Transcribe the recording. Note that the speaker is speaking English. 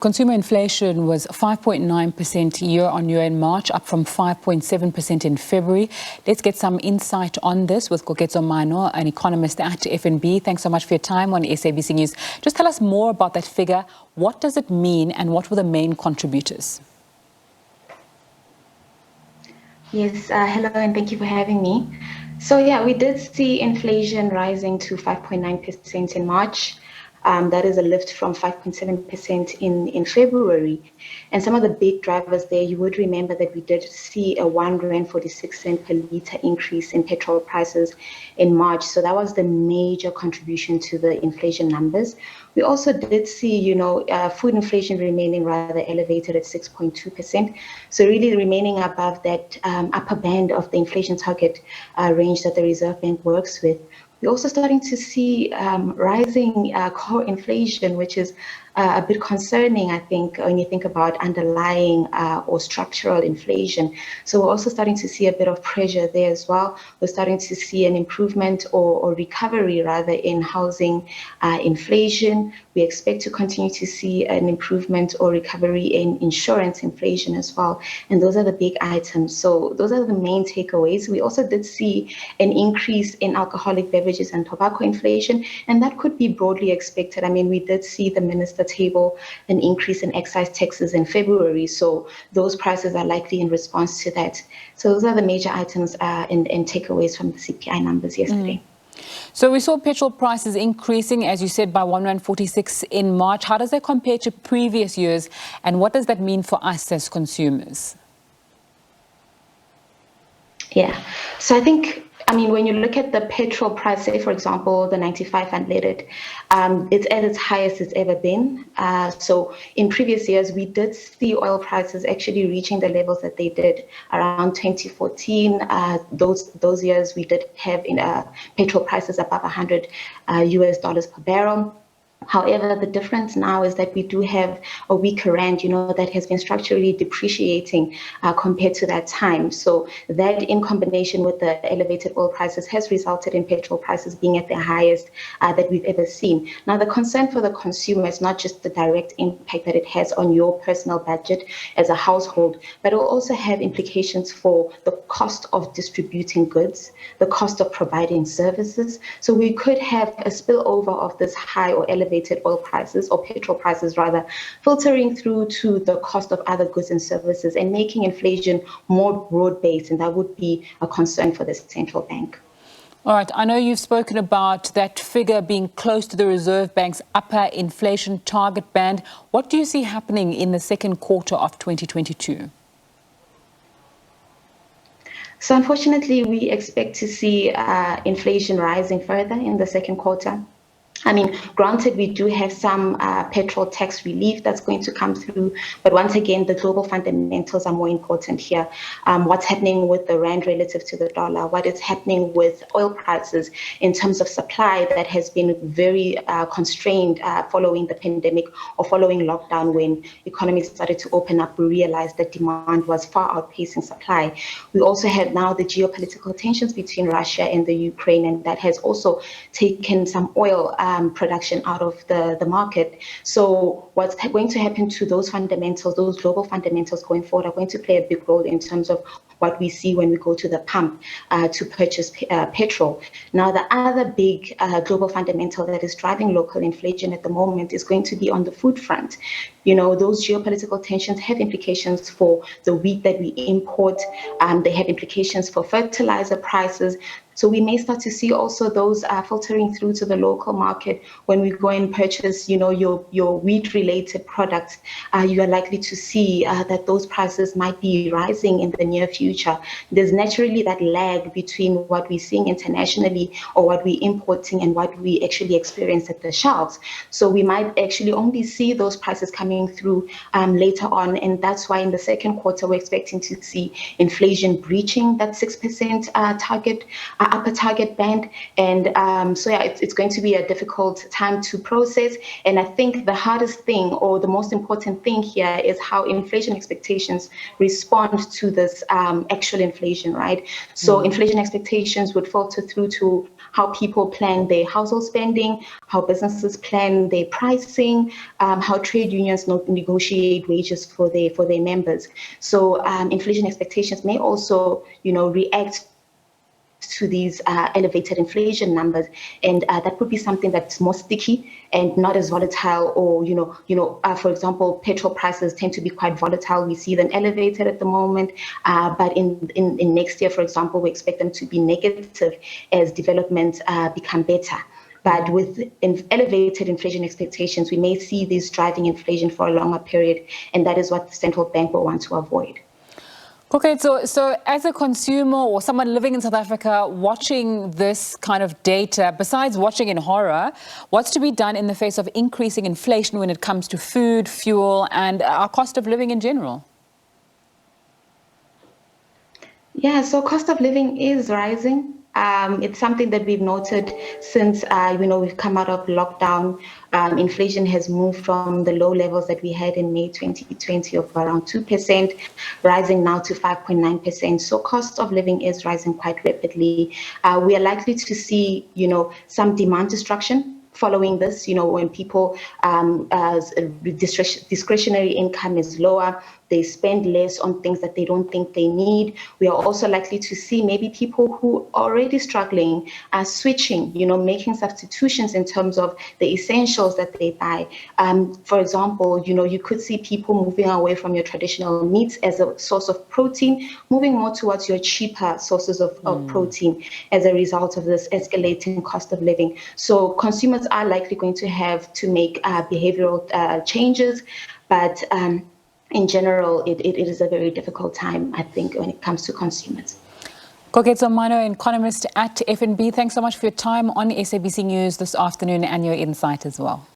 Consumer inflation was 5.9% year-on-year in March, up from 5.7% in February. Let's get some insight on this with Koketso Mano, an economist at FNB. Thanks so much for your time on SABC News. Just tell us more about that figure. What does it mean and what were the main contributors? Yes, hello and thank you for having me. So yeah, we did see inflation rising to 5.9% in March. That is a lift from 5.7% in February. And some of the big drivers there, you would remember that we did see a R1.46 per litre increase in petrol prices in March. So that was the major contribution to the inflation numbers. We also did see, food inflation remaining rather elevated at 6.2%. So really remaining above that upper band of the inflation target range that the Reserve Bank works with. We're also starting to see rising core inflation, which is a bit concerning, I think, when you think about underlying or structural inflation. So we're also starting to see a bit of pressure there as well. We're starting to see an improvement or recovery rather in housing inflation. We expect to continue to see an improvement or recovery in insurance inflation as well. And those are the big items. So those are the main takeaways. We also did see an increase in alcoholic beverages and tobacco inflation, and that could be broadly expected. I mean, we did see the minister table an increase in excise taxes in February, so those prices are likely in response to that. So those are the major items and takeaways from the CPI numbers yesterday. So we saw petrol prices increasing, as you said, by R1.46 in March. How does that compare to previous years, and what does that mean for us as consumers? Yeah, so I think, when you look at the petrol price, say, for example, the 95 unleaded, it's at its highest it's ever been. So in previous years, we did see oil prices actually reaching the levels that they did around 2014. Those years, we did have petrol prices above $100 per barrel. However, the difference now is that we do have a weaker rand, that has been structurally depreciating compared to that time. So that in combination with the elevated oil prices has resulted in petrol prices being at the highest that we've ever seen. Now, the concern for the consumer is not just the direct impact that it has on your personal budget as a household, but it will also have implications for the cost of distributing goods, the cost of providing services. So we could have a spillover of this high or elevated oil prices, or petrol prices rather, filtering through to the cost of other goods and services and making inflation more broad-based, and that would be a concern for the central bank. All right, I know you've spoken about that figure being close to the Reserve Bank's upper inflation target band. What do you see happening in the second quarter of 2022? So unfortunately, we expect to see inflation rising further in the second quarter. Granted, we do have some petrol tax relief that's going to come through, but once again, the global fundamentals are more important here. What's happening with the rand relative to the dollar? What is happening with oil prices in terms of supply that has been very constrained following the pandemic or following lockdown? When economies started to open up, we realized that demand was far outpacing supply. We also have now the geopolitical tensions between Russia and the Ukraine, and that has also taken some oil production out of the market. So what's going to happen to those fundamentals, those global fundamentals going forward, are going to play a big role in terms of what we see when we go to the pump to purchase petrol. Now, the other big global fundamental that is driving local inflation at the moment is going to be on the food front. Those geopolitical tensions have implications for the wheat that we import. They have implications for fertilizer prices. So we may start to see also those filtering through to the local market when we go and purchase, your wheat-related products. You are likely to see that those prices might be rising in the near future. There's naturally that lag between what we're seeing internationally or what we're importing and what we actually experience at the shelves. So we might actually only see those prices coming through later on, and that's why in the second quarter we're expecting to see inflation breaching that 6% target upper target band. And so yeah, it's going to be a difficult time to process. And I think the hardest thing, or the most important thing here, is how inflation expectations respond to this actual inflation, right? So inflation expectations would filter through to how people plan their household spending, how businesses plan their pricing, how trade unions negotiate wages for their members. So inflation expectations may also, react to these elevated inflation numbers, and that would be something that's more sticky and not as volatile. Or for example, petrol prices tend to be quite volatile. We see them elevated at the moment, but in next year, for example, we expect them to be negative as developments become better. But with elevated inflation expectations, we may see this driving inflation for a longer period, and that is what the central bank will want to avoid. Okay, so as a consumer or someone living in South Africa watching this kind of data, besides watching in horror, what's to be done in the face of increasing inflation when it comes to food, fuel, and our cost of living in general? Yeah, so cost of living is rising. It's something that we've noted since we've come out of lockdown. Inflation has moved from the low levels that we had in May 2020 of around 2%, rising now to 5.9%. So cost of living is rising quite rapidly. We are likely to see, some demand destruction following this, when people discretionary income is lower, they spend less on things that they don't think they need. We are also likely to see maybe people who are already struggling are switching, making substitutions in terms of the essentials that they buy. For example, you could see people moving away from your traditional meats as a source of protein, moving more towards your cheaper sources of protein as a result of this escalating cost of living. So consumers are likely going to have to make behavioral changes, but in general, it is a very difficult time, I think, when it comes to consumers. Koketso Mano, economist at FNB, thanks so much for your time on SABC News this afternoon and your insight as well.